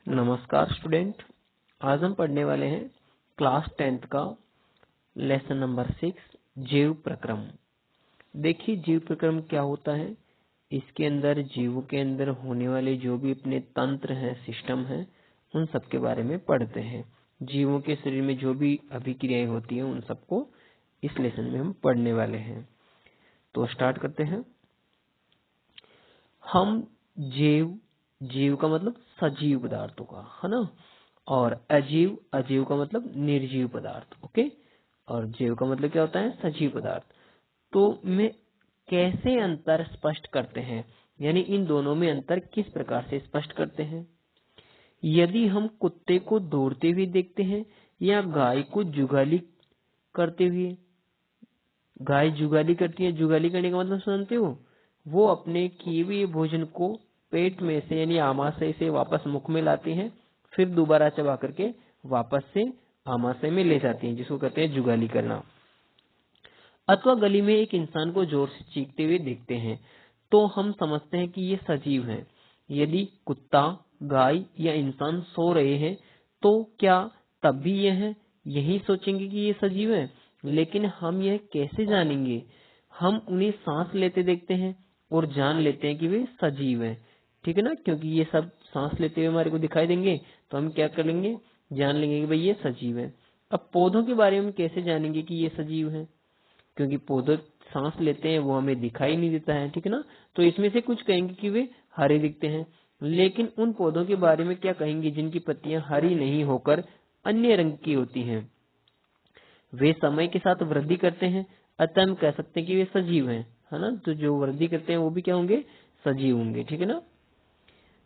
नमस्कार स्टूडेंट। आज हम पढ़ने वाले हैं क्लास 10th का लेसन नंबर 6 जीव प्रक्रम। देखिए जीव प्रक्रम क्या होता है। इसके अंदर जीवों के अंदर होने वाले जो भी अपने तंत्र हैं, सिस्टम हैं, उन सब के बारे में पढ़ते हैं। जीवों के शरीर में जो भी अभिक्रियाएं होती हैं उन सबको इस लेसन में हम पढ़ने वाले हैं। तो स्टार्ट करते हैं। हम जीव का मतलब सजीव पदार्थों का, है ना, और अजीव का मतलब निर्जीव पदार्थ। ओके, और जीव का मतलब क्या होता है, सजीव पदार्थ। तो में कैसे अंतर स्पष्ट करते हैं, यानी इन दोनों में अंतर किस प्रकार से स्पष्ट करते हैं। यदि हम कुत्ते को दौड़ते हुए देखते हैं या गाय को जुगाली करते हुए, गाय जुगाली करती है, जुगाली करने का मतलब जानते हो, वो अपने किए हुए भोजन को पेट में से यानी आमाशय से वापस मुख में लाती हैं, फिर दोबारा चबा करके वापस से आमाशय में ले जाती हैं, जिसको कहते हैं जुगाली करना। अथवा गली में एक इंसान को जोर से चीखते हुए देखते हैं तो हम समझते हैं कि ये सजीव है। यदि कुत्ता, गाय या इंसान सो रहे हैं तो क्या तब भी यह यही सोचेंगे कि ये सजीव है। लेकिन हम यह कैसे जानेंगे। हम उन्हें सांस लेते देखते हैं और जान लेते हैं कि वे सजीव हैं, ठीक है ना, क्योंकि ये सब सांस लेते हुए हमारे को दिखाई देंगे तो हम क्या कर लेंगे, जान लेंगे कि भाई ये सजीव है। अब पौधों के बारे में कैसे जानेंगे कि ये सजीव है, क्योंकि पौधे सांस लेते हैं, वो हमें दिखाई नहीं देता है, ठीक है ना। तो इसमें से कुछ कहेंगे कि वे हरे दिखते हैं, लेकिन उन पौधों के बारे में क्या कहेंगे जिनकी पत्तियां हरी नहीं होकर अन्य रंग की होती हैं। वे समय के साथ वृद्धि करते हैं, अतः हम कह सकते हैं कि वे सजीव हैं, है ना। तो जो वृद्धि करते हैं वो भी क्या होंगे, सजीव होंगे, ठीक है ना।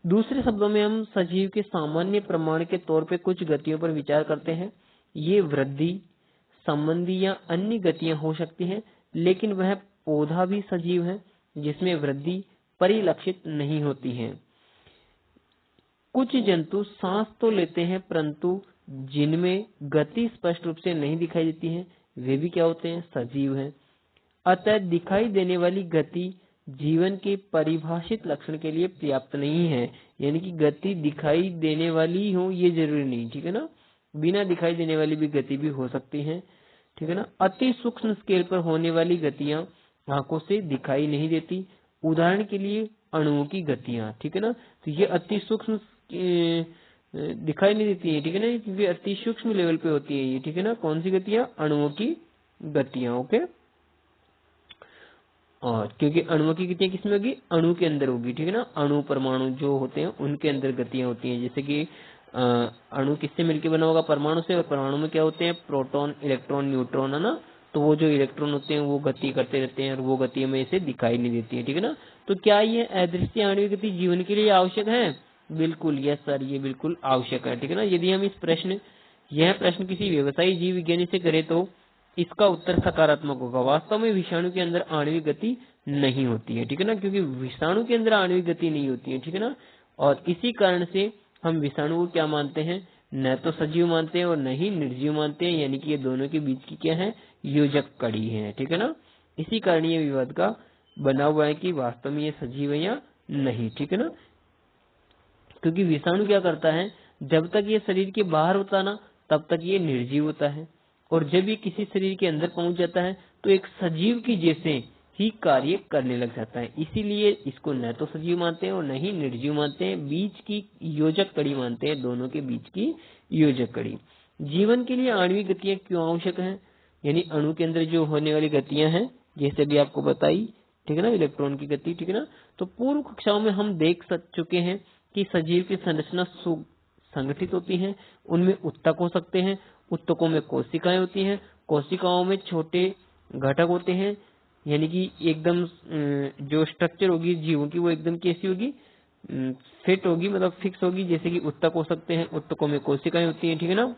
दूसरे शब्दों में हम सजीव के सामान्य प्रमाण के तौर पे कुछ गतियों पर विचार करते हैं। ये वृद्धि संबंधी या अन्य गतियां हो सकती हैं, लेकिन वह पौधा भी सजीव है जिसमें वृद्धि परिलक्षित नहीं होती है। कुछ जंतु सांस तो लेते हैं परंतु जिनमें गति स्पष्ट रूप से नहीं दिखाई देती है, वे भी क्या होते हैं, सजीव हैं। अतः दिखाई देने वाली गति जीवन के परिभाषित लक्षण के लिए पर्याप्त नहीं है, यानी कि गति दिखाई देने वाली हो ये जरूरी नहीं, ठीक है ना। बिना दिखाई देने वाली भी गति भी हो सकती है, ठीक है ना। अति सूक्ष्म स्केल पर होने वाली गतियां आंखों से दिखाई नहीं देती। उदाहरण के लिए अणुओं की गतियां, ठीक है ना। तो ये अति सूक्ष्म दिखाई नहीं देती है, ठीक है ना, क्योंकि अति सूक्ष्म लेवल पे होती है ये, ठीक है ना। कौन सी गतियां, अणुओं की गतियां। ओके, और क्योंकि अणुओं की गतियां किसमें होगी, अणु के अंदर होगी, ठीक है ना। अणु परमाणु जो होते हैं उनके अंदर गतियां होती हैं। जैसे कि अणु किससे मिलकर बना होगा, परमाणु से, और परमाणु में क्या होते हैं, प्रोटॉन, इलेक्ट्रॉन, न्यूट्रॉन, है ना। तो वो जो इलेक्ट्रॉन होते हैं वो गति करते रहते हैं और वो गति में इसे दिखाई नहीं देती है, ठीक है ना। तो क्या ये अदृश्य आणविक गति जीवन के लिए आवश्यक है, बिल्कुल, यस सर, ये बिल्कुल आवश्यक है, ठीक है ना। यदि हम यह प्रश्न किसी व्यवसायी जीव विज्ञानी से करें तो इसका उत्तर सकारात्मक होगा। वास्तव में विषाणु के अंदर आणविक गति नहीं होती है, ठीक है ना, क्योंकि विषाणु के अंदर आणविक गति नहीं होती है, ठीक है ना। और इसी कारण से हम विषाणु को क्या मानते हैं, न तो सजीव मानते हैं और न ही निर्जीव मानते हैं, यानी कि ये दोनों के बीच की क्या है, योजक कड़ी है, ठीक है ना। इसी कारण ये विवाद का बना हुआ है कि वास्तव में ये सजीव है या नहीं, ठीक है ना। क्योंकि विषाणु क्या करता है, जब तक ये शरीर के बाहर होता है ना तब तक ये निर्जीव होता है, और जब ये किसी शरीर के अंदर पहुंच जाता है तो एक सजीव की जैसे ही कार्य करने लग जाता है। इसीलिए इसको न तो सजीव मानते हैं और न ही निर्जीव मानते हैं, बीच की योजक कड़ी मानते हैं, दोनों के बीच की योजक कड़ी। जीवन के लिए आणविक गतियां क्यों आवश्यक है, यानी अणु के अंदर जो होने वाली गतियां हैं, जैसे भी आपको बताई, ठीक है ना, इलेक्ट्रॉन की गति, ठीक है ना। तो पूर्व कक्षाओं में हम देख चुके हैं कि सजीव की संरचना संगठित होती है। उनमें उत्तक हो सकते हैं, उत्तकों में कोशिकाएं होती हैं, कोशिकाओं में छोटे घटक होते हैं, यानी कि एकदम जो स्ट्रक्चर होगी जीवों की वो एकदम कैसी होगी, फिट होगी, मतलब फिक्स होगी। जैसे कि उत्तक हो सकते हैं, उत्तकों में कोशिकाएं होती हैं, ठीक है ना,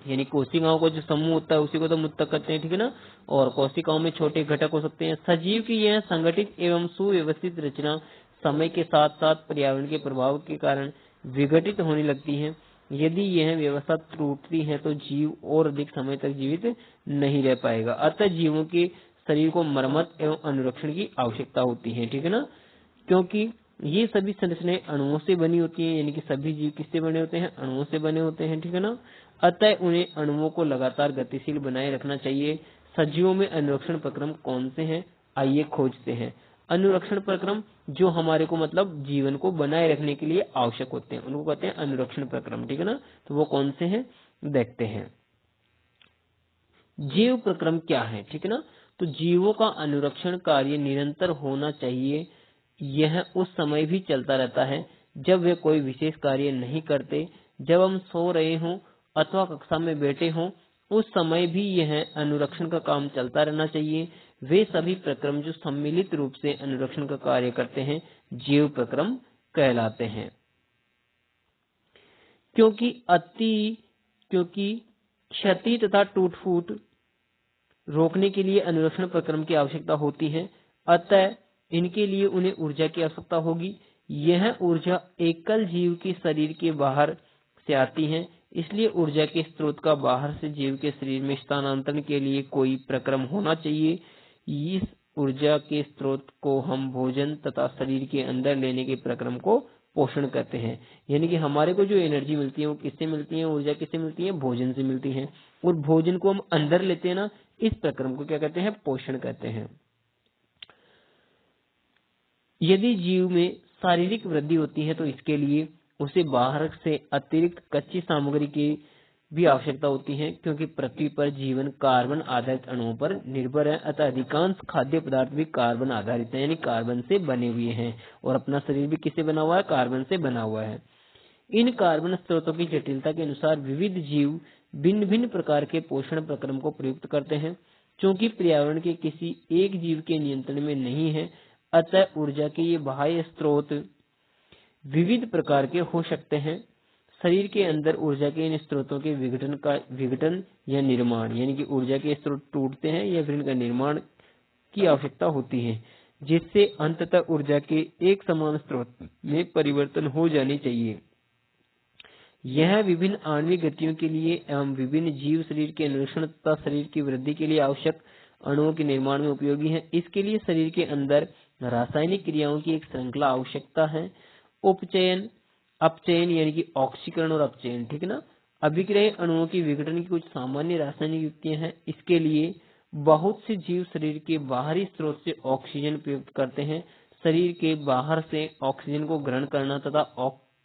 यानी कोशिकाओं को जो समूह होता है उसी को तो उत्तक कहते हैं, ठीक है ना। और कोशिकाओं में छोटे घटक हो सकते हैं। सजीव की यह संगठित एवं सुव्यवस्थित रचना समय के साथ साथ पर्यावरण के प्रभाव के कारण विघटित होने लगती है। यदि यह व्यवस्था टूटती है तो जीव और अधिक समय तक जीवित नहीं रह पाएगा। अतः जीवों के शरीर को मरम्मत एवं अनुरक्षण की आवश्यकता होती है, ठीक है ना, क्योंकि ये सभी संरचनाएं अणुओं से बनी होती हैं, यानी कि सभी जीव किससे बने होते हैं, अणुओं से बने होते हैं, ठीक है ना। अतः उन्हें अणुओं को लगातार गतिशील बनाए रखना चाहिए। सजीवों में अनुरक्षण प्रक्रम कौन से हैं, आइए खोजते हैं। अनुरक्षण प्रक्रम जो हमारे को मतलब जीवन को बनाए रखने के लिए आवश्यक होते हैं, उनको कहते हैं अनुरक्षण प्रक्रम, ठीक है ना। तो वो कौन से हैं, देखते हैं। जीव प्रक्रम क्या है, ठीक है ना। तो जीवों का अनुरक्षण कार्य निरंतर होना चाहिए। यह उस समय भी चलता रहता है जब वे कोई विशेष कार्य नहीं करते। जब हम सो रहे हों अथवा कक्षा में बैठे हों, उस समय भी यह अनुरक्षण का काम चलता रहना चाहिए। वे सभी प्रक्रम जो सम्मिलित रूप से अनुरक्षण का कार्य करते हैं जीव प्रक्रम कहलाते हैं। क्योंकि क्षति तथा टूट फूट रोकने के लिए अनुरक्षण प्रक्रम की आवश्यकता होती है, अतः इनके लिए उन्हें ऊर्जा की आवश्यकता होगी। यह ऊर्जा एकल जीव के शरीर के बाहर से आती है, इसलिए ऊर्जा के स्रोत का बाहर से जीव के शरीर में स्थानांतरण के लिए कोई प्रक्रम होना चाहिए। इस ऊर्जा के स्रोत को हम भोजन तथा शरीर के अंदर लेने के प्रक्रम को पोषण कहते हैं। यानी कि हमारे को जो एनर्जी मिलती है वो किससे मिलती है, ऊर्जा किससे मिलती है, भोजन से मिलती है। और भोजन को हम अंदर लेते हैं ना, इस प्रक्रम को क्या कहते हैं, पोषण कहते हैं। यदि जीव में शारीरिक वृद्धि होती है तो इसके लिए उसे बाहर से अतिरिक्त कच्ची सामग्री की भी आवश्यकता होती है, क्योंकि पृथ्वी पर जीवन कार्बन आधारित अणुओं पर निर्भर है। अतः अधिकांश खाद्य पदार्थ भी कार्बन आधारित है, यानी कार्बन से बने हुए हैं। और अपना शरीर भी किससे बना हुआ है, कार्बन से बना हुआ है। इन कार्बन स्रोतों की जटिलता के अनुसार विविध जीव भिन्न भिन्न प्रकार के पोषण प्रक्रम को प्रयुक्त करते हैं। क्योंकि पर्यावरण के किसी एक जीव के नियंत्रण में नहीं है, अतः ऊर्जा के ये बाह्य स्रोत विविध प्रकार के हो सकते हैं। शरीर के अंदर ऊर्जा के इन स्रोतों के विघटन या निर्माण, यानी कि ऊर्जा के स्रोत टूटते हैं या फिर इनका निर्माण की आवश्यकता होती है, जिससे अंततः ऊर्जा के एक समान स्रोत में परिवर्तन हो जानी चाहिए। यह विभिन्न आणविक गतियों के लिए एवं विभिन्न जीव शरीर के अनुरक्षण तथा शरीर की वृद्धि के लिए आवश्यक अणुओं के निर्माण में उपयोगी है। इसके लिए शरीर के अंदर रासायनिक क्रियाओं की एक श्रृंखला आवश्यकता है। उपचयन, अपचयन यानी कि ऑक्सीकरण और अपचयन, ठीक है ना। अभिक्रिया अणुओं की विघटन की कुछ सामान्य रासायनिक युक्तियां हैं। इसके लिए बहुत से जीव शरीर के बाहरी स्रोत से ऑक्सीजन प्रयुक्त करते हैं। शरीर के बाहर से ऑक्सीजन को ग्रहण करना तथा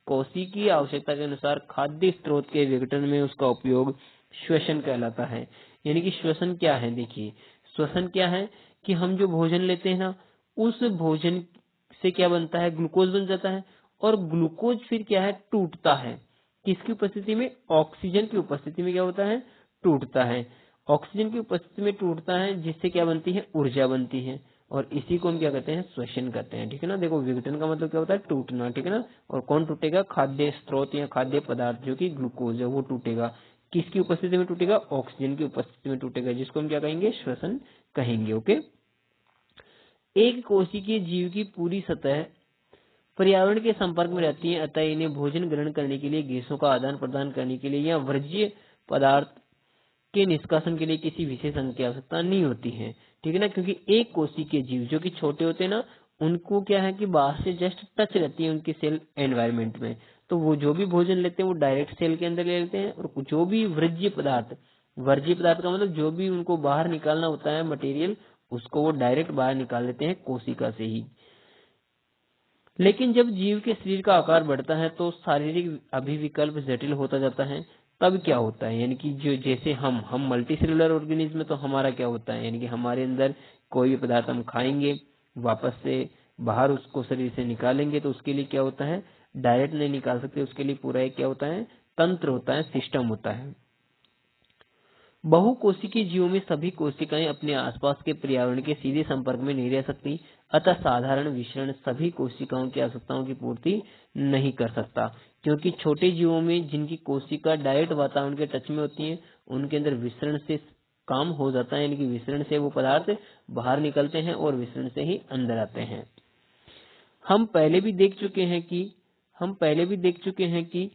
कोशिकीय आवश्यकता के अनुसार खाद्य स्रोत के विघटन में उसका उपयोग श्वसन कहलाता है। यानी कि श्वसन क्या है, देखिए श्वसन क्या है कि हम जो भोजन लेते हैं ना, उस भोजन से क्या बनता है, ग्लूकोज बन जाता है। और ग्लूकोज फिर क्या है, टूटता है। किसकी उपस्थिति में, ऑक्सीजन की उपस्थिति में क्या होता है, टूटता है। ऑक्सीजन की उपस्थिति में टूटता है, जिससे क्या बनती है, ऊर्जा बनती है। और इसी को हम क्या कहते हैं, श्वसन कहते हैं, ठीक है ना। देखो विघटन का मतलब क्या होता है, टूटना, ठीक है ना। और कौन टूटेगा, खाद्य स्रोत या खाद्य पदार्थ जो कि ग्लूकोज है वो टूटेगा। किसकी उपस्थिति में टूटेगा, ऑक्सीजन की उपस्थिति में टूटेगा, जिसको हम क्या कहेंगे, श्वसन कहेंगे। ओके। एक कोशिकीय जीव की पूरी सतह पर्यावरण के संपर्क में रहती है, अतः इन्हें भोजन ग्रहण करने के लिए, गैसों का आदान प्रदान करने के लिए या वर्ज्य पदार्थ के निष्कासन के लिए किसी विशेष अंग की आवश्यकता नहीं होती है, ठीक है ना। क्योंकि एक कोशिकीय जीव जो कि छोटे होते हैं ना, उनको क्या है कि बाहर से जस्ट टच रहती है उनकी सेल एनवायरनमेंट में। तो वो जो भी भोजन लेते हैं वो डायरेक्ट सेल के अंदर ले लेते हैं। और जो भी वर्ज्य पदार्थ का मतलब जो भी उनको बाहर निकालना होता है मटेरियल, उसको वो डायरेक्ट बाहर निकाल लेते हैं कोशिका से ही। लेकिन जब जीव के शरीर का आकार बढ़ता है तो शारीरिक अभिविकल्प जटिल होता जाता है। तब क्या होता है, यानी कि जो जैसे हम मल्टी सेलुलर ऑर्गेनिज्म, तो हमारा क्या होता है, यानी कि हमारे अंदर कोई भी पदार्थ हम खाएंगे, वापस से बाहर उसको शरीर से निकालेंगे, तो उसके लिए क्या होता है, डायरेक्ट नहीं निकाल सकते, उसके लिए पूरा एक क्या होता है, तंत्र होता है, सिस्टम होता है। बहुकोशिकीय जीवों में सभी कोशिकाएं अपने आसपास के पर्यावरण के सीधे संपर्क में नहीं रह सकती, अतः साधारण विसरण सभी कोशिकाओं की आवश्यकताओं की पूर्ति नहीं कर सकता। क्योंकि छोटे जीवों में जिनकी कोशिका डायरेक्ट वातावरण के टच में होती है, उनके अंदर विसरण से काम हो जाता है, यानी कि विसरण से वो पदार्थ बाहर निकलते हैं और विसरण से ही अंदर आते हैं। हम पहले भी देख चुके हैं कि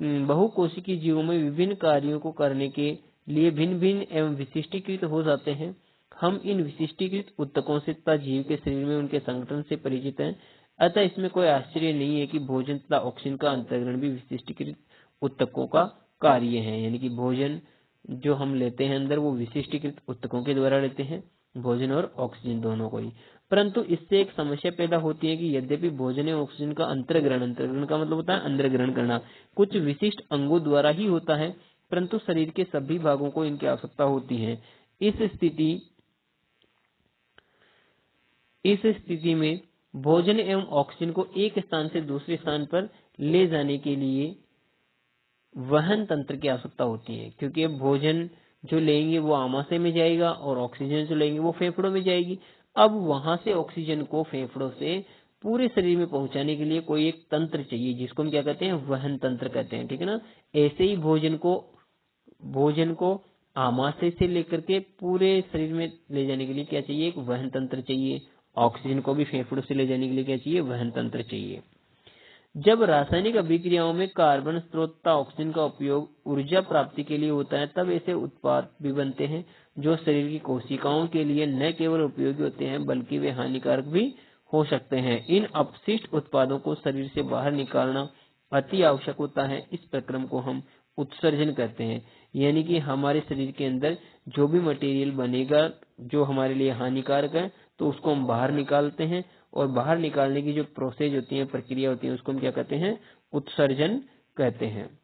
बहुकोशिकीय जीवों में विभिन्न कार्यों को करने के लिए भिन्न भिन्न एवं विशिष्टीकृत हो जाते हैं। हम इन विशिष्टीकृत ऊतकों से तथा जीव के शरीर में उनके संगठन से परिचित हैं। अतः इसमें कोई आश्चर्य नहीं है कि भोजन तथा ऑक्सीजन का अंतर्ग्रहण भी विशिष्टीकृत ऊतकों का कार्य है। यानी कि भोजन जो हम लेते हैं अंदर वो विशिष्टीकृत ऊतकों के द्वारा लेते हैं, भोजन और ऑक्सीजन दोनों को ही। परंतु इससे एक समस्या पैदा होती है कि यद्यपि भोजन एवं ऑक्सीजन का अंतर्ग्रहण का मतलब होता है अंदर ग्रहण करना, कुछ विशिष्ट अंगों द्वारा ही होता है, परंतु शरीर के सभी भागों को इनकी आवश्यकता होती है। इस स्थिति में भोजन एवं ऑक्सीजन को एक स्थान से दूसरे स्थान पर ले जाने के लिए वहन तंत्र की आवश्यकता होती है, क्योंकि अब भोजन जो लेंगे वो आमाशय में जाएगा और ऑक्सीजन जो लेंगे वो फेफड़ों में जाएगी। अब वहां से ऑक्सीजन को फेफड़ों से पूरे शरीर में पहुंचाने के लिए कोई एक तंत्र चाहिए, जिसको हम क्या कहते हैं, वहन तंत्र कहते हैं, ठीक है ना। ऐसे ही भोजन को आमाशय से लेकर के पूरे शरीर में ले जाने के लिए क्या चाहिए, एक वहन तंत्र चाहिए। ऑक्सीजन को भी फेफड़ों से ले जाने के लिए क्या चाहिए, वहन तंत्र चाहिए। जब रासायनिक अभिक्रियाओं में कार्बन स्रोत तथा ऑक्सीजन का उपयोग ऊर्जा प्राप्ति के लिए होता है, तब ऐसे उत्पाद भी बनते हैं जो शरीर की कोशिकाओं के लिए न केवल उपयोगी होते हैं बल्कि वे हानिकारक भी हो सकते हैं। इन अपशिष्ट उत्पादों को शरीर से बाहर निकालना अति आवश्यक होता है। इस प्रक्रम को हम उत्सर्जन कहते हैं। यानी कि हमारे शरीर के अंदर जो भी मटेरियल बनेगा जो हमारे लिए हानिकारक है, तो उसको हम बाहर निकालते हैं, और बाहर निकालने की जो प्रोसेस होती है, प्रक्रिया होती है, उसको हम क्या कहते हैं, उत्सर्जन कहते हैं।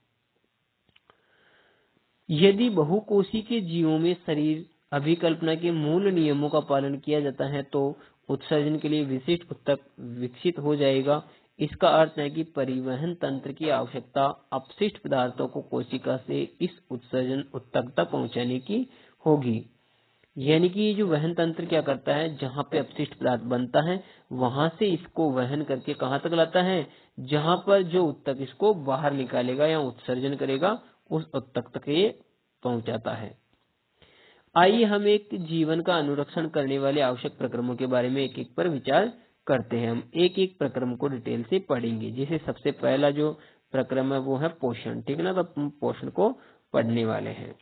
यदि बहुकोशी के जीवों में शरीर अभिकल्पना के मूल नियमों का पालन किया जाता है तो उत्सर्जन के लिए विशिष्ट ऊतक विकसित हो जाएगा। इसका अर्थ है कि परिवहन तंत्र की आवश्यकता अपशिष्ट पदार्थों को कोशिका से इस उत्सर्जन ऊतक तक पहुंचाने की होगी। यानी कि ये जो वहन तंत्र क्या करता है, जहां पे अपशिष्ट पदार्थ बनता है वहां से इसको वहन करके कहां तक लाता है, जहां पर जो ऊतक इसको बाहर निकालेगा या उत्सर्जन करेगा उस ऊतक तक ये पहुंचाता है। आइए हम एक जीवन का अनुरक्षण करने वाले आवश्यक प्रक्रमों के बारे में एक एक पर विचार करते हैं। हम एक एक प्रक्रम को डिटेल से पढ़ेंगे। जैसे सबसे पहला जो प्रक्रम है वो है पोषण, ठीक है ना। तो हम पोषण को पढ़ने वाले हैं।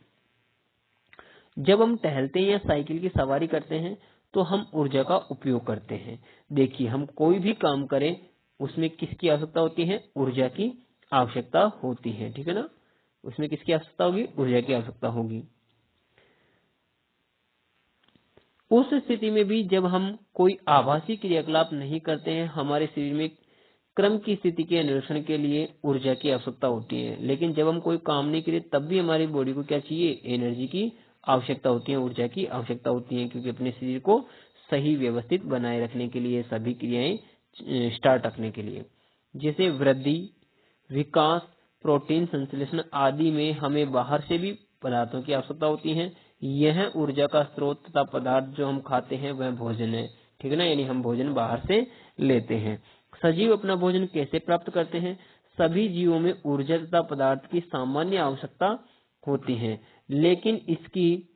जब हम टहलते हैं या साइकिल की सवारी करते हैं तो हम ऊर्जा का उपयोग करते हैं। देखिए, हम कोई भी काम करें उसमें किसकी आवश्यकता होती है, ऊर्जा की आवश्यकता होती है, ठीक है ना। उसमें किसकी आवश्यकता होगी, ऊर्जा की आवश्यकता होगी। उस स्थिति में भी जब हम कोई आभासी क्रियाकलाप नहीं करते हैं, हमारे शरीर में क्रम की स्थिति के अनुरक्षण के लिए ऊर्जा की आवश्यकता होती है। लेकिन जब हम कोई काम नहीं करें तब भी हमारी बॉडी को क्या चाहिए, एनर्जी की आवश्यकता होती है, ऊर्जा की आवश्यकता होती है, क्योंकि अपने शरीर को सही व्यवस्थित बनाए रखने के लिए, सभी क्रियाएं स्टार्ट रखने के लिए, जैसे वृद्धि, विकास, प्रोटीन संश्लेषण आदि में हमें बाहर से भी पदार्थों की आवश्यकता होती है। यह ऊर्जा का स्रोत तथा पदार्थ जो हम खाते हैं वह भोजन है, ठीक है ना। यानी हम भोजन बाहर से लेते हैं। सजीव अपना भोजन कैसे प्राप्त करते हैं, सभी जीवों में ऊर्जा तथा पदार्थ की सामान्य आवश्यकता होती है, लेकिन इसकी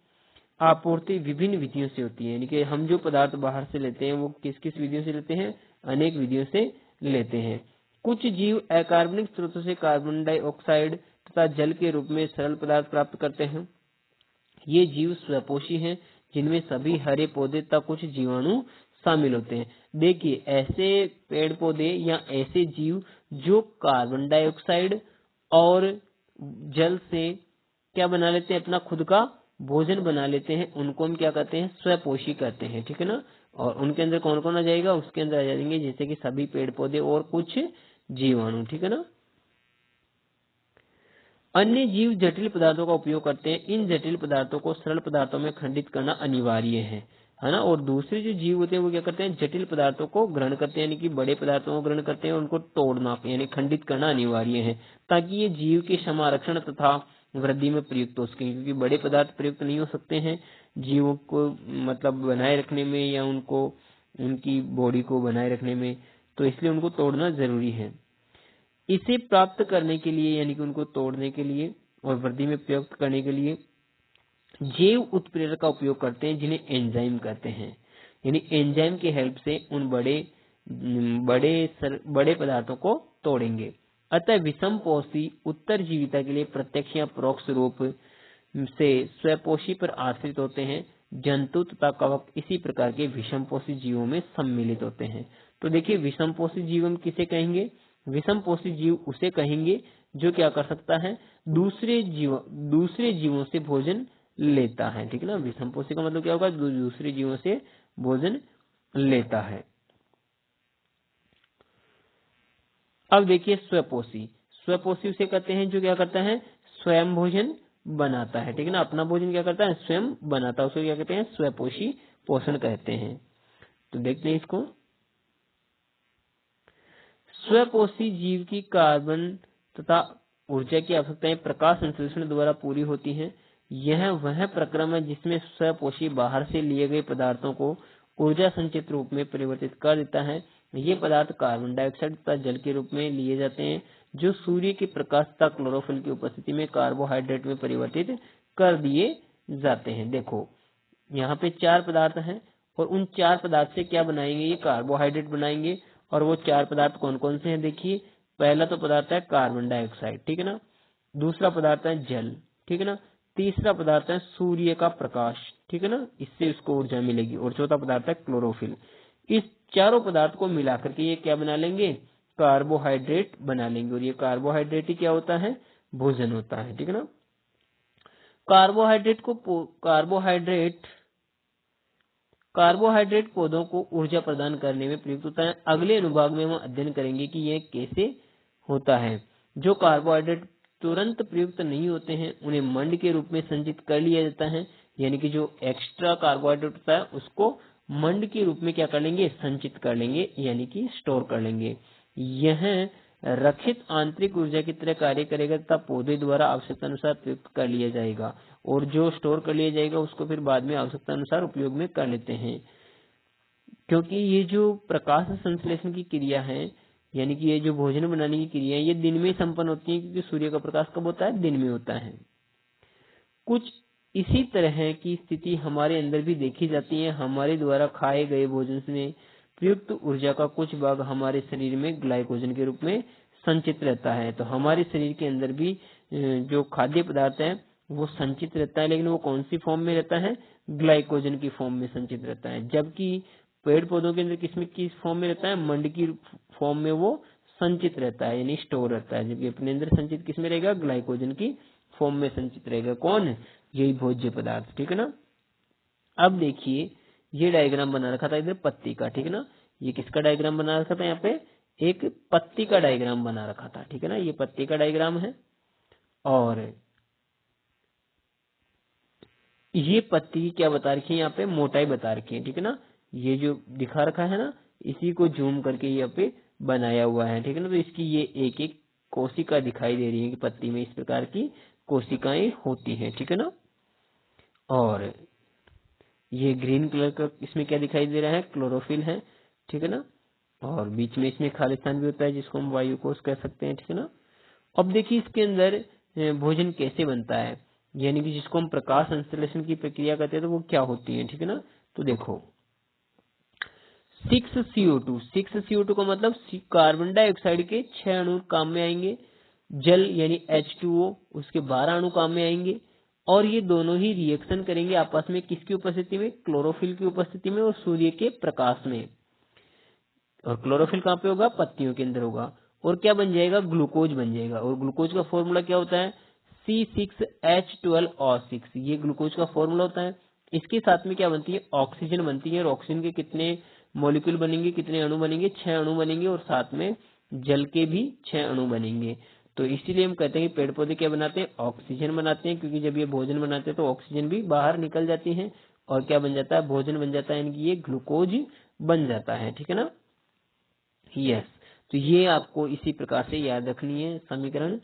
आपूर्ति विभिन्न विधियों से होती है। यानी कि हम जो पदार्थ बाहर से लेते हैं वो किस किस विधियों से लेते हैं, अनेक विधियों से लेते हैं। कुछ जीव अकार्बनिक स्रोतों से कार्बन डाइऑक्साइड तथा जल के रूप में सरल पदार्थ प्राप्त करते हैं। ये जीव स्वपोषी हैं, जिनमें सभी हरे पौधे तथा कुछ जीवाणु शामिल होते हैं। देखिए, ऐसे पेड़ पौधे या ऐसे जीव जो कार्बन डाइऑक्साइड और जल से क्या बना लेते हैं, अपना खुद का भोजन बना लेते हैं, उनको हम क्या कहते हैं, स्वपोषी कहते हैं, ठीक है ना। और उनके अंदर कौन कौन आ जाएगा, उसके अंदर आ जाएंगे जैसे कि सभी पेड़ पौधे और कुछ जीवाणु, ठीक है ना। अन्य जीव जटिल पदार्थों का उपयोग करते हैं। इन जटिल पदार्थों को सरल पदार्थों में खंडित करना अनिवार्य है ना। और दूसरे जो जीव होते हैं वो क्या करते हैं, जटिल पदार्थों को ग्रहण करते हैं, यानी कि बड़े पदार्थों को ग्रहण करते हैं, उनको तोड़ना यानी खंडित करना अनिवार्य है, ताकि ये जीव के क्षमारक्षण तथा वृद्धि में प्रयुक्त हो सके। क्योंकि बड़े पदार्थ प्रयुक्त नहीं हो सकते हैं जीवों को मतलब बनाए रखने में या उनको उनकी बॉडी को बनाए रखने में, तो इसलिए उनको तोड़ना जरूरी है। इसे प्राप्त करने के लिए यानी कि उनको तोड़ने के लिए और वृद्धि में प्रयुक्त करने के लिए जैव उत्प्रेरक का उपयोग करते हैं, जिन्हें एंजाइम कहते हैं। यानी एंजाइम की हेल्प से उन बड़े पदार्थों को तोड़ेंगे। अतः विषमपोषी उत्तरजीविता के लिए प्रत्यक्ष या परोक्ष रूप से स्वपोषी पर आश्रित होते हैं। जंतु तथा कवक इसी प्रकार के विषमपोषी जीवों में सम्मिलित होते हैं। तो देखिए विषमपोषी जीव हम किसे कहेंगे? विषमपोषी जीव उसे कहेंगे जो क्या कर सकता है, दूसरे जीवों से भोजन लेता है, ठीक है ना। विषमपोषी का मतलब क्या होगा, दूसरे जीवों से भोजन लेता है। अब देखिए स्वपोषी, स्वपोषी उसे कहते हैं जो क्या करता है, स्वयं भोजन बनाता है, ठीक है ना। अपना भोजन क्या करता है, स्वयं बनाता है, उसे क्या कहते हैं, स्वपोषी पोषण कहते हैं। तो देखते हैं इसको। स्वपोषी जीव की कार्बन तथा ऊर्जा की आवश्यकताएं प्रकाश संश्लेषण द्वारा पूरी होती हैं। यह वह प्रक्रम है जिसमें स्वपोषी बाहर से लिए गए पदार्थों को ऊर्जा संचित रूप में परिवर्तित कर देता है। ये पदार्थ कार्बन डाइऑक्साइड तथा जल के रूप में लिए जाते हैं, जो सूर्य के प्रकाश तथा क्लोरोफिल की उपस्थिति में कार्बोहाइड्रेट में परिवर्तित कर दिए जाते हैं। देखो यहाँ पे 4 पदार्थ हैं और उन 4 पदार्थ से क्या बनाएंगे, ये कार्बोहाइड्रेट बनाएंगे। और वो 4 पदार्थ कौन कौन से हैं, देखिए पहला तो पदार्थ है कार्बन डाइऑक्साइड, ठीक है ना। दूसरा पदार्थ है जल, ठीक है ना। तीसरा पदार्थ है सूर्य का प्रकाश, ठीक है ना, इससे उसको ऊर्जा मिलेगी। और चौथा पदार्थ है क्लोरोफिल। इस चारों पदार्थ को मिलाकर के ये क्या बना लेंगे, कार्बोहाइड्रेट बना लेंगे। और ये कार्बोहाइड्रेट ही क्या होता है, भोजन होता है, ठीक है ना। कार्बोहाइड्रेट पौधों को ऊर्जा प्रदान करने में प्रयुक्त होता है। अगले अनुभाग में हम अध्ययन करेंगे कि यह कैसे होता है। जो कार्बोहाइड्रेट तुरंत प्रयुक्त नहीं होते हैं उन्हें मंड के रूप में संचित कर लिया जाता है, यानी कि जो एक्स्ट्रा कार्बोहाइड्रेट होता है उसको मंड के रूप में क्या कर लेंगे, संचित कर लेंगे, यानी कि स्टोर कर लेंगे। यह रक्षित आंतरिक ऊर्जा की तरह कार्य करेगा तथा पौधे द्वारा आवश्यकता अनुसार प्रयुक्त कर लिया जाएगा। और जो स्टोर कर लिया जाएगा उसको फिर बाद में आवश्यकता अनुसार उपयोग में कर लेते हैं। क्योंकि ये जो प्रकाश संश्लेषण की क्रिया है, यानी कि ये जो भोजन बनाने की क्रिया है, ये दिन में संपन्न होती है, क्योंकि सूर्य का प्रकाश कब होता है, दिन में होता है। कुछ इसी तरह की स्थिति हमारे अंदर भी देखी जाती है। हमारे द्वारा खाए गए भोजन में प्रयुक्त ऊर्जा का कुछ भाग हमारे शरीर में ग्लाइकोजन के रूप में संचित रहता है। तो हमारे शरीर के अंदर भी जो खाद्य पदार्थ है वो संचित रहता है, लेकिन वो कौन सी फॉर्म में रहता है, ग्लाइकोजन की फॉर्म में संचित रहता है। जबकि पेड़ पौधों के अंदर किस फॉर्म में रहता है, मंड की फॉर्म में वो संचित रहता है, यानी स्टोर रहता है। जबकि अपने अंदर संचित किस में रहेगा, ग्लाइकोजन की फॉर्म में संचित रहेगा। कौन, यही भोज्य पदार्थ, ठीक है ना। अब देखिए ये डायग्राम बना रखा था इधर पत्ती का, ठीक है ना। ये किसका डायग्राम बना रखा था, यहाँ पे एक पत्ती का डायग्राम बना रखा था, ठीक है ना। ये पत्ती का डायग्राम है और ये पत्ती की क्या बता रखी है, यहाँ पे मोटाई बता रखी है, ठीक है ना। ये जो दिखा रखा है ना, इसी को जूम करके यहाँ पे बनाया हुआ है, ठीक है ना। तो इसकी ये एक एक कोशिका दिखाई दे रही है कि पत्ती में इस प्रकार की कोशिकाएं होती हैं, ठीक है ना। और ये ग्रीन कलर का इसमें क्या दिखाई दे रहा है, क्लोरोफिल है, ठीक है ना। और बीच में इसमें खालिस्तान भी होता है जिसको हम वायु कोश कह सकते हैं, ठीक है ना। अब देखिए इसके अंदर भोजन कैसे बनता है, यानी कि जिसको हम प्रकाश संश्लेषण की प्रक्रिया कहते हैं, तो वो क्या होती है, ठीक है ना। तो देखो 6CO2 का मतलब कार्बन डाइऑक्साइड के 6 अणु काम में आएंगे। जल यानी H2O उसके 12 अणु काम में आएंगे। और ये दोनों ही रिएक्शन करेंगे आपस में, किसकी उपस्थिति में, क्लोरोफिल की उपस्थिति में और सूर्य के प्रकाश में। और क्लोरोफिल कहाँ पे होगा, पत्तियों के अंदर होगा। और क्या बन जाएगा, ग्लूकोज बन जाएगा। और ग्लूकोज का फॉर्मूला क्या होता है, C6H12O6, ये ग्लूकोज का फॉर्मूला होता है। इसके साथ में क्या बनती है, ऑक्सीजन बनती है। और ऑक्सीजन के कितने मॉलिक्यूल बनेंगे, कितने अणु बनेंगे, 6 अणु बनेंगे। और साथ में जल के भी 6 अणु बनेंगे। तो इसीलिए हम कहते हैं कि पेड़ पौधे क्या बनाते हैं, ऑक्सीजन बनाते हैं, क्योंकि जब ये भोजन बनाते हैं तो ऑक्सीजन भी बाहर निकल जाती है और क्या बन जाता है, भोजन बन जाता है, यानी कि ये ग्लूकोज बन जाता है, ठीक है ना। यस, तो ये आपको इसी प्रकार से याद रखनी है समीकरण।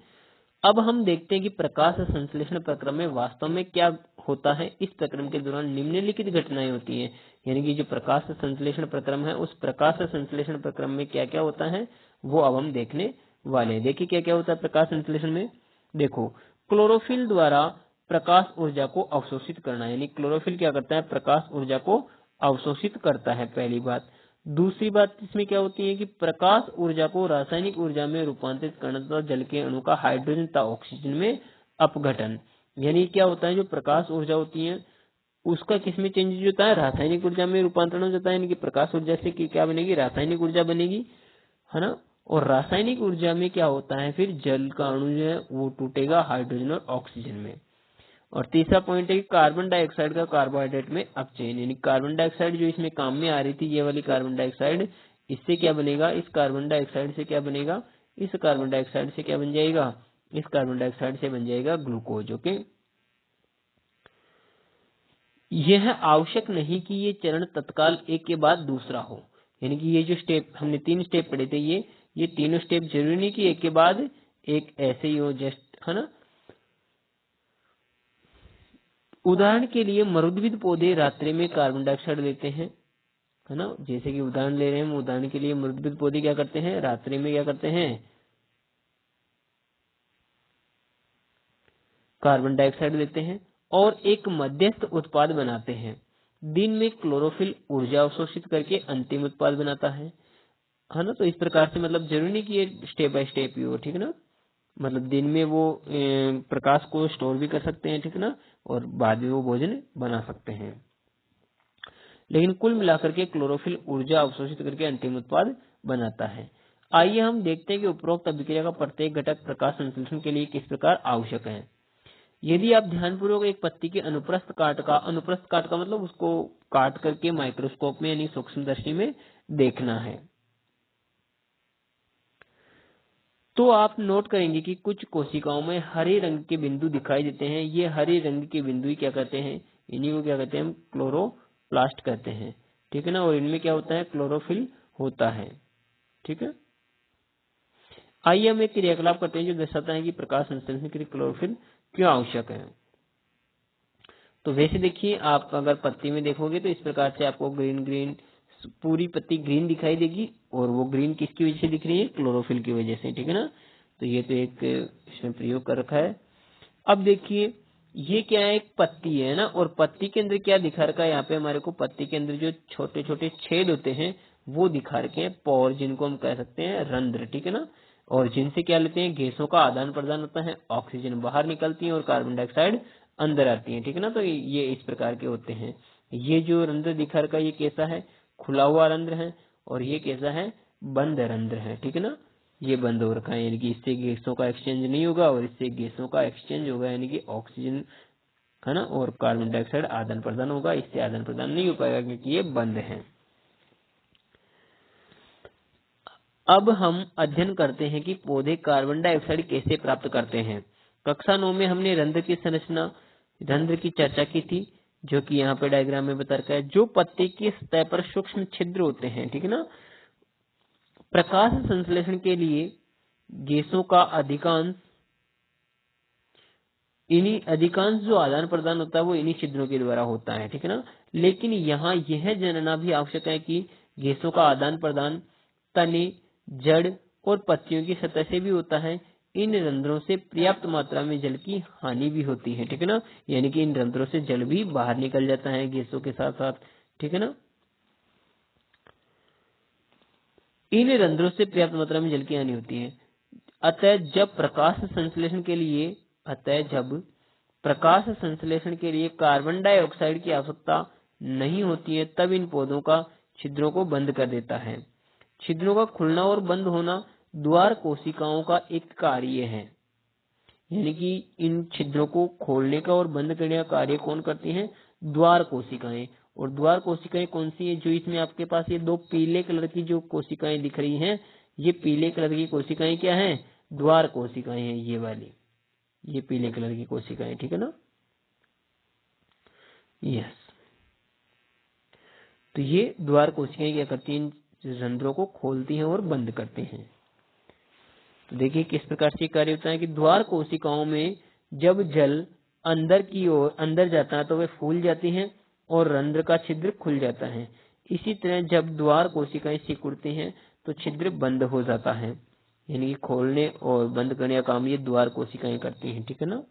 अब हम देखते हैं कि प्रकाश संश्लेषण प्रक्रम में वास्तव में क्या होता है। इस प्रक्रम के दौरान निम्नलिखित घटनाएं होती हैं, यानी कि जो प्रकाश संश्लेषण प्रक्रम है उस प्रकाश संश्लेषण प्रक्रम में क्या क्या होता है वो अब हम देखने वाले हैं। देखिए क्या क्या होता है प्रकाश संश्लेषण में। देखो क्लोरोफिल द्वारा प्रकाश ऊर्जा को अवशोषित करना, यानी क्लोरोफिल क्या करता है, प्रकाश ऊर्जा को अवशोषित करता है, पहली बात। दूसरी बात इसमें क्या होती है कि प्रकाश ऊर्जा को रासायनिक ऊर्जा में रूपांतरित करना तथा जल के अणु का हाइड्रोजन तथा ऑक्सीजन में अपघटन। यानी क्या होता है, जो प्रकाश ऊर्जा होती है उसका किसमें चेंज होता है, रासायनिक ऊर्जा में रूपांतरण हो जाता है, यानी कि प्रकाश ऊर्जा से क्या बनेगी, रासायनिक ऊर्जा बनेगी, है ना। और रासायनिक ऊर्जा में क्या होता है, फिर जल का अणु जो है वो टूटेगा हाइड्रोजन और ऑक्सीजन में। और तीसरा पॉइंट है कि कार्बन डाइऑक्साइड का कार्बोहाइड्रेट में अपचयन, यानी कार्बन डाइऑक्साइड जो इसमें काम में आ रही थी, ये वाली कार्बन डाइऑक्साइड, इससे क्या बनेगा, इस कार्बन डाइऑक्साइड से क्या बनेगा, इस कार्बन डाइऑक्साइड से क्या बन जाएगा, इस कार्बन डाइऑक्साइड से बन जाएगा ग्लूकोज। ओके, यह आवश्यक नहीं कि ये चरण तत्काल एक के बाद दूसरा हो, यानी कि ये जो स्टेप हमने 3 स्टेप पढ़े थे, ये तीनों स्टेप जरूरी नहीं कि एक के बाद एक ऐसे ही हो, जस्ट, है ना। उदाहरण के लिए मरुद्भिद पौधे रात्रि में कार्बन डाइऑक्साइड लेते हैं, है ना। जैसे कि उदाहरण ले रहे हैं, उदाहरण के लिए मरुद्भिद पौधे क्या करते हैं, रात्रि में क्या करते हैं, कार्बन डाइऑक्साइड लेते हैं और एक मध्यस्थ उत्पाद बनाते हैं। दिन में क्लोरोफिल ऊर्जा अवशोषित करके अंतिम उत्पाद बनाता है ना। तो इस प्रकार से मतलब जरूरी नहीं कि ये स्टेप बाय स्टेप ही हो, ठीक है ना। मतलब दिन में वो प्रकाश को स्टोर भी कर सकते हैं, ठीक है ना, और बाद में वो भोजन बना सकते हैं। लेकिन कुल मिलाकर के क्लोरोफिल ऊर्जा अवशोषित करके अंतिम उत्पाद बनाता है। आइए हम देखते हैं कि उपरोक्त अभिक्रिया का प्रत्येक घटक प्रकाश संश्लेषण के लिए किस प्रकार आवश्यक है। यदि आप ध्यानपूर्वक एक पत्ती के अनुप्रस्थ काट का मतलब उसको काट करके माइक्रोस्कोप में यानी सूक्ष्मदर्शी में देखना है, तो आप नोट करेंगे कि कुछ कोशिकाओं में हरे रंग के बिंदु दिखाई देते हैं। ये हरे रंग के बिंदु ही क्या कहते हैं, इन्हीं को क्या कहते हैं, हम क्लोरोप्लास्ट कहते हैं, ठीक है ना। और इनमें क्या होता है, क्लोरोफिल होता है, ठीक है। आइए हम एक क्रियाकलाप करते हैं जो दर्शाता है कि प्रकाश संश्लेषण के लिए क्लोरोफिल क्यों आवश्यक है। तो वैसे देखिए, आप अगर पत्ती में देखोगे तो इस प्रकार से आपको ग्रीन ग्रीन पूरी पत्ती ग्रीन दिखाई देगी, और वो ग्रीन किसकी वजह से दिख रही है, क्लोरोफिल की वजह से, ठीक है ना। तो ये तो एक इसमें प्रयोग कर रखा है। अब देखिए, ये क्या है, एक पत्ती है ना, और पत्ती के अंदर क्या दिखा रखा है, यहाँ पे हमारे को पत्ती के अंदर जो छोटे छोटे छेद होते हैं वो दिखा रखे हैं, पोर, जिनको हम कह सकते हैं रंध्र, ठीक है ना। और जिनसे क्या लेते हैं, गैसों का आदान प्रदान होता है, ऑक्सीजन बाहर निकलती है और कार्बन डाइऑक्साइड अंदर आती है, ठीक है ना। तो ये इस प्रकार के होते हैं। ये जो रंध्र दिखा रखा है ये कैसा है, खुला हुआ रंध्र है, और ये कैसा है, बंद रंध्र है, ठीक है ना। ये बंद हो रखा है, यानी कि इससे गैसों का एक्सचेंज नहीं होगा, और इससे गैसों का एक्सचेंज होगा, यानी कि ऑक्सीजन, है ना, और कार्बन डाइऑक्साइड आदान प्रदान होगा। इससे आदान प्रदान नहीं हो पाएगा क्योंकि ये बंद है। अब हम अध्ययन करते हैं कि पौधे कार्बन डाइऑक्साइड कैसे प्राप्त करते हैं। कक्षा 9 में हमने रंध्र की संरचना, रंध्र की चर्चा की थी, जो कि यहाँ पे डायग्राम में बता रखा है, जो पत्ती की सतह पर सूक्ष्म छिद्र होते हैं, ठीक है ना। प्रकाश संश्लेषण के लिए गैसों का अधिकांश जो आदान प्रदान होता है वो इन्हीं छिद्रों के द्वारा होता है, ठीक है ना। लेकिन यहाँ यह जानना भी आवश्यक है कि गैसों का आदान प्रदान तने, जड़ और पत्तियों की सतह से भी होता है। इन रंध्रों से पर्याप्त मात्रा में जल की हानि भी होती है, ठीक है ना। यानी कि इन रंध्रों से जल भी बाहर निकल जाता है गैसों के साथ साथ, ठीक है ना। इन रंध्रों से पर्याप्त मात्रा में जल की हानि होती है। अतः जब प्रकाश संश्लेषण के लिए कार्बन डाइऑक्साइड की आवश्यकता नहीं होती है, तब इन पौधों का छिद्रों को बंद कर देता है। छिद्रों का खुलना और बंद होना द्वार कोशिकाओं का एक कार्य है, यानी कि इन छिद्रों को खोलने का और बंद करने का कार्य कौन करती हैं, द्वार कोशिकाएं। और द्वार कोशिकाएं कौन सी है, जो इसमें आपके पास ये दो पीले कलर की जो कोशिकाएं दिख रही हैं, ये पीले कलर की कोशिकाएं क्या हैं, द्वार कोशिकाएं हैं, ये वाली, ये पीले कलर की कोशिकाएं, ठीक है ना। यस, तो ये द्वार कोशिकाएं क्या करती हैं, रंध्रों को खोलती हैं और बंद करती हैं। तो देखिए किस प्रकार से कार्य होता है कि द्वार कोशिकाओं में जब जल अंदर जाता है तो वे फूल जाती हैं और रंध्र का छिद्र खुल जाता है। इसी तरह जब द्वार कोशिकाएं सिकुड़ती हैं तो छिद्र बंद हो जाता है, यानी कि खोलने और बंद करने का काम ये द्वार कोशिकाएं करती हैं, ठीक है ना।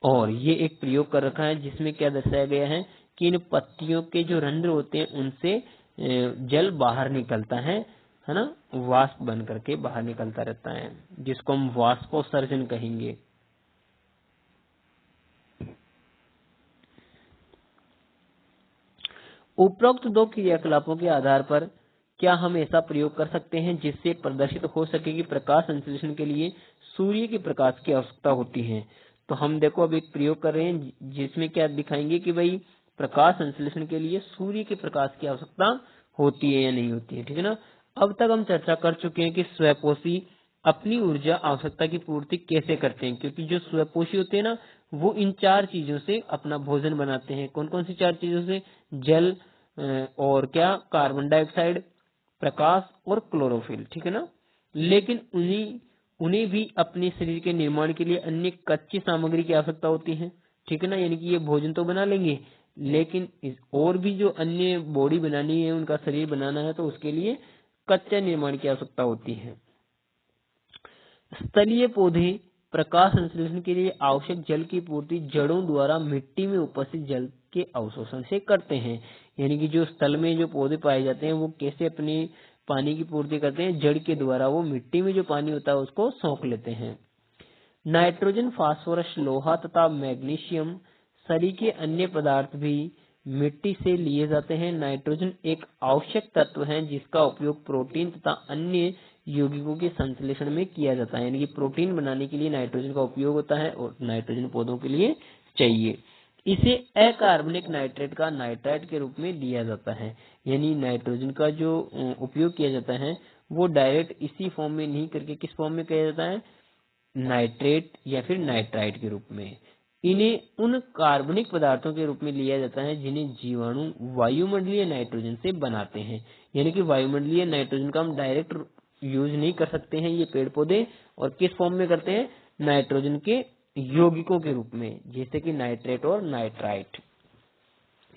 और ये एक प्रयोग कर रखा है जिसमें क्या दर्शाया गया है कि इन पत्तियों के जो रंध्र होते हैं उनसे जल बाहर निकलता है ना, वाष्प बन करके बाहर निकलता रहता है, जिसको हम वाष्पोत्सर्जन कहेंगे। उपरोक्त दो क्रियाकलापों के आधार पर क्या हम ऐसा प्रयोग कर सकते हैं जिससे प्रदर्शित हो सके कि प्रकाश संश्लेषण के लिए सूर्य के प्रकाश की आवश्यकता होती है। तो हम देखो अब एक प्रयोग कर रहे हैं जिसमें क्या दिखाएंगे कि भाई प्रकाश संश्लेषण के लिए सूर्य के प्रकाश की आवश्यकता होती है या नहीं होती है, ठीक है ना। अब तक हम चर्चा कर चुके हैं कि स्वयंपोषी अपनी ऊर्जा आवश्यकता की पूर्ति कैसे करते हैं, क्योंकि जो स्वयंपोषी होते हैं ना वो इन चार चीजों से अपना भोजन बनाते हैं। कौन कौन सी चार चीजों से? जल, और क्या, कार्बन डाइऑक्साइड, प्रकाश और क्लोरोफिल, ठीक है ना। लेकिन उन्हें भी अपने शरीर के निर्माण के लिए अन्य कच्ची सामग्री की आवश्यकता होती है, ठीक है ना। यानी कि ये भोजन तो बना लेंगे लेकिन और भी जो अन्य बॉडी बनानी है, उनका शरीर बनाना है, तो उसके लिए कच्चे निर्माण की आवश्यकता होती है। स्थलीय पौधे प्रकाश संश्लेषण के लिए आवश्यक जल की पूर्ति जड़ों द्वारा मिट्टी में उपस्थित जल के अवशोषण से करते हैं। यानी कि जो स्थल में जो पौधे पाए जाते हैं वो कैसे अपनी पानी की पूर्ति करते हैं? जड़ के द्वारा वो मिट्टी में जो पानी होता है उसको सोख लेते हैं। नाइट्रोजन, फास्फोरस, लोहा तथा मैग्नीशियम सरीखे अन्य पदार्थ भी मिट्टी से लिए जाते हैं। नाइट्रोजन एक आवश्यक तत्व है जिसका उपयोग प्रोटीन तथा अन्य यौगिकों के संश्लेषण में किया जाता है। यानी कि प्रोटीन बनाने के लिए नाइट्रोजन का उपयोग होता है और नाइट्रोजन पौधों के लिए चाहिए। इसे अकार्बनिक नाइट्रेट का नाइट्राइट के रूप में लिया जाता है। यानी नाइट्रोजन का जो उपयोग किया जाता है वो डायरेक्ट इसी फॉर्म में नहीं करके किस फॉर्म में किया जाता है? नाइट्रेट या फिर नाइट्राइट के रूप में। इन्हें उन कार्बनिक पदार्थों के रूप में लिया जाता है जिन्हें जीवाणु वायुमंडलीय नाइट्रोजन से बनाते हैं। यानी कि वायुमंडलीय नाइट्रोजन का हम डायरेक्ट यूज नहीं कर सकते हैं ये पेड़ पौधे, और किस फॉर्म में करते हैं? नाइट्रोजन के यौगिकों के रूप में, जैसे कि नाइट्रेट और नाइट्राइट।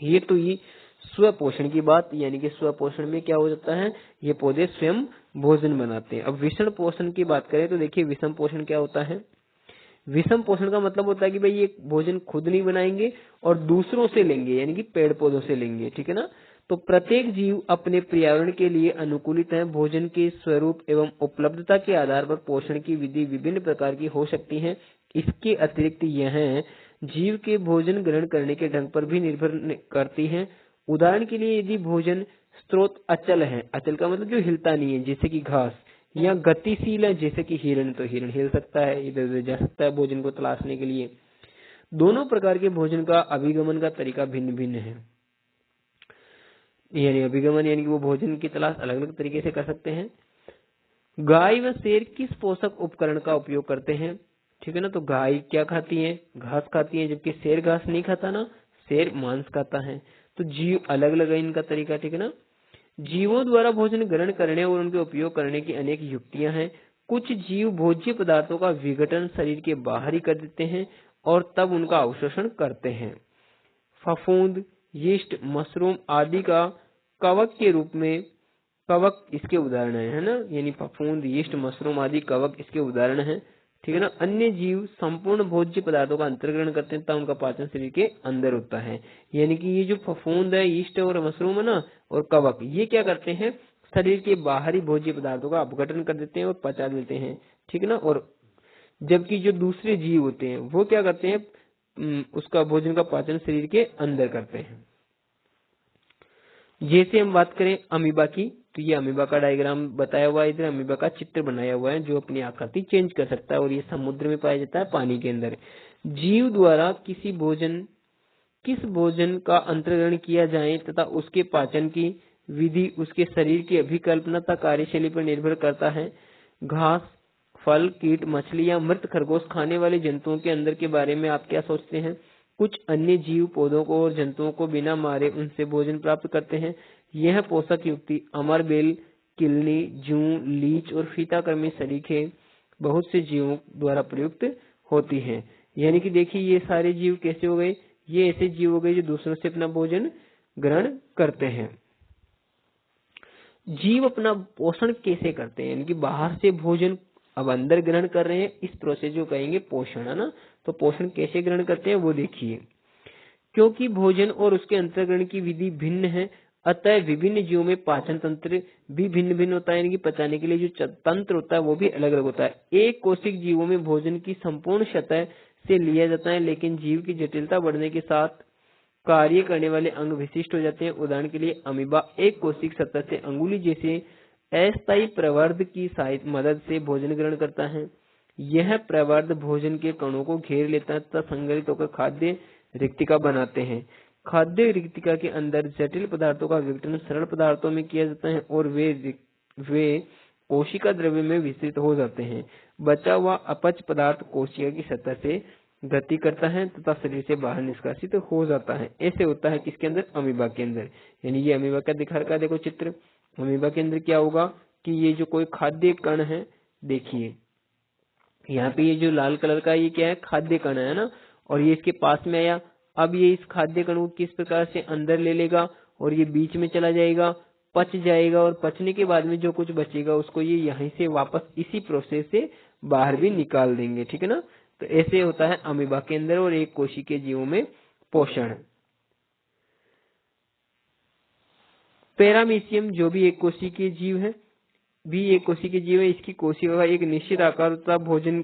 ये तो ये स्वपोषण की बात, यानी कि स्वपोषण में क्या हो जाता है? ये पौधे स्वयं भोजन बनाते हैं। अब विषम पोषण की बात करें तो देखिए विषम पोषण क्या होता है? विषम पोषण का मतलब होता है कि भाई ये भोजन खुद नहीं बनाएंगे और दूसरों से लेंगे, यानी कि पेड़ पौधों से लेंगे, ठीक है ना। तो प्रत्येक जीव अपने पर्यावरण के लिए अनुकूलित है। भोजन के स्वरूप एवं उपलब्धता के आधार पर पोषण की विधि विभिन्न प्रकार की हो सकती है। इसके अतिरिक्त यह जीव के भोजन ग्रहण करने के ढंग पर भी निर्भर करती है। उदाहरण के लिए यदि भोजन स्रोत अचल है, अचल का मतलब जो हिलता नहीं है, जैसे कि घास, या गतिशील है जैसे कि हिरण, तो हिरण हिल सकता है, इधर उधर जा सकता है भोजन को तलाशने के लिए। दोनों प्रकार के भोजन का अभिगमन का तरीका भिन्न भिन्न है। यानी अभिगमन यानी कि वो भोजन की तलाश अलग अलग तरीके से कर सकते हैं। गाय व शेर किस पोषक उपकरण का उपयोग करते हैं? ठीक है ना। तो गाय क्या खाती है? घास खाती है, जबकि शेर घास नहीं खाता ना, शेर मांस खाता है। तो जीव अलग अलग है इनका तरीका, ठीक है ना। जीवों द्वारा भोजन ग्रहण करने और उनके उपयोग करने की अनेक युक्तियां हैं। कुछ जीव भोज्य पदार्थों का विघटन शरीर के बाहर ही कर देते हैं और तब उनका अवशोषण करते हैं। फफूंद, यीस्ट, मशरूम आदि का कवक के रूप में, कवक इसके उदाहरण है ना। यानी फफूंद, यीस्ट, मशरूम आदि कवक इसके उदाहरण है, ठीक है ना। अन्य जीव संपूर्ण भोज्य पदार्थों का अंतर्ग्रहण करते हैं तब उनका पाचन शरीर के अंदर होता है। यानी कि ये जो फफूंद है, यीस्ट और मशरूम है ना, और कवक, ये क्या करते हैं? शरीर के बाहरी भोज्य पदार्थों का अपघटन कर देते हैं और पचा देते हैं, ठीक है ना। और जबकि जो दूसरे जीव होते हैं वो क्या करते हैं? उसका भोजन का पाचन शरीर के अंदर करते हैं। जैसे हम बात करें अमीबा की, तो ये अमीबा का डायग्राम बताया हुआ है, इधर अमीबा का चित्र बनाया हुआ है जो अपनी आकृति चेंज कर सकता है और ये समुद्र में पाया जाता है, पानी के अंदर। जीव द्वारा किस भोजन का अंतर्ग्रहण किया जाए तथा उसके पाचन की विधि उसके शरीर की अभिकल्पना तथा कार्यशैली पर निर्भर करता है। घास, फल, कीट, मछली या मृत खरगोश खाने वाले जंतुओं के अंदर के बारे में आप क्या सोचते हैं? कुछ अन्य जीव पौधों को और जंतुओं को बिना मारे उनसे भोजन प्राप्त करते हैं। यह पोषक युक्ति अमरबेल, किलनी, जूं, लीच और फीताकृमि सरीखे बहुत से जीवों द्वारा प्रयुक्त होती हैं। यानी कि देखिए ये सारे जीव कैसे हो गए? ये ऐसे जीव हो गए जो दूसरों से अपना भोजन ग्रहण करते हैं। जीव अपना पोषण कैसे करते हैं? यानी कि बाहर से भोजन अब अंदर ग्रहण कर रहे हैं, इस प्रोसेस जो कहेंगे पोषण, है ना। तो पोषण कैसे ग्रहण करते हैं वो देखिए। क्योंकि भोजन और उसके अंतर्ग्रहण की विधि भिन्न है, अतः विभिन्न जीवों में पाचन तंत्र भी भिन्न भिन्न होता है। यानी कि पचाने के लिए जो तंत्र होता है वो भी अलग अलग होता है। एक कोशिक जीवों में भोजन की संपूर्ण सतह से लिया जाता है, लेकिन जीव की जटिलता बढ़ने के साथ कार्य करने वाले अंग विशिष्ट हो जाते हैं। उदाहरण के लिए अमीबा एक कोशिक सतह से अंगुली जैसे अस्थायी प्रवर्ध की मदद से भोजन ग्रहण करता है। यह प्रवर्ध भोजन के कणों को घेर लेता है तथा संग्रहित होकर खाद्य रिक्तिका बनाते हैं। खाद्य रिक्तिका के अंदर जटिल पदार्थों का विघटन सरल पदार्थों में किया जाता है और वे कोशिका द्रव्य में विस्तृत हो जाते हैं। बचा हुआ अपच पदार्थ कोशिका की सतह से गति करता है तथा शरीर से बाहर निष्कासित हो जाता है। ऐसे होता है किसके अंदर? अमीबा के अंदर। यानी ये अमीबा का दिखा रखा है, देखो चित्र। अमीबा के अंदर क्या होगा कि ये जो कोई खाद्य कण है, देखिए यहाँ पे ये जो लाल कलर का ये क्या है? खाद्य कण है ना, और ये इसके पास में आया। अब ये इस खाद्य कण को किस प्रकार से अंदर ले लेगा और ये बीच में चला जाएगा, पच जाएगा, और पचने के बाद में जो कुछ बचेगा उसको ये यहीं से वापस इसी प्रोसेस से बाहर भी निकाल देंगे। ठीक है ना। तो ऐसे होता है अमीबा के अंदर और एक कोशिकीय जीवों में पोषण। पैरामीशियम जो भी एक कोशिकीय जीव है, इसकी कोशिका का एक निश्चित आकार तथा भोजन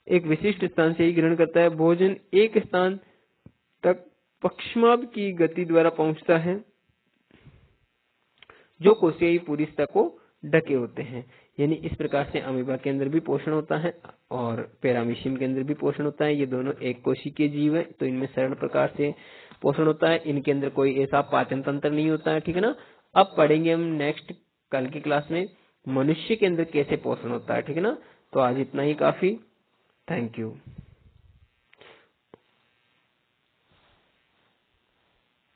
एक विशिष्ट स्थान से ही ग्रहण करता है। भोजन एक स्थान तक पक्षमाद की गति द्वारा पहुंचता है जो कोशिकीय पूरी सतह को ढके होते हैं। यानी इस प्रकार से अमीबा के अंदर भी पोषण होता है और पैरामीशियम के अंदर भी पोषण होता है। ये दोनों एक कोशिकीय जीव है, तो इनमें सरल प्रकार से पोषण होता है। इनके अंदर कोई ऐसा पाचन तंत्र नहीं होता है। ठीक है ना। अब पढ़ेंगे हम नेक्स्ट कल की क्लास में मनुष्य के अंदर कैसे पोषण होता है। ठीक है ना। तो आज इतना ही काफी। Thank you.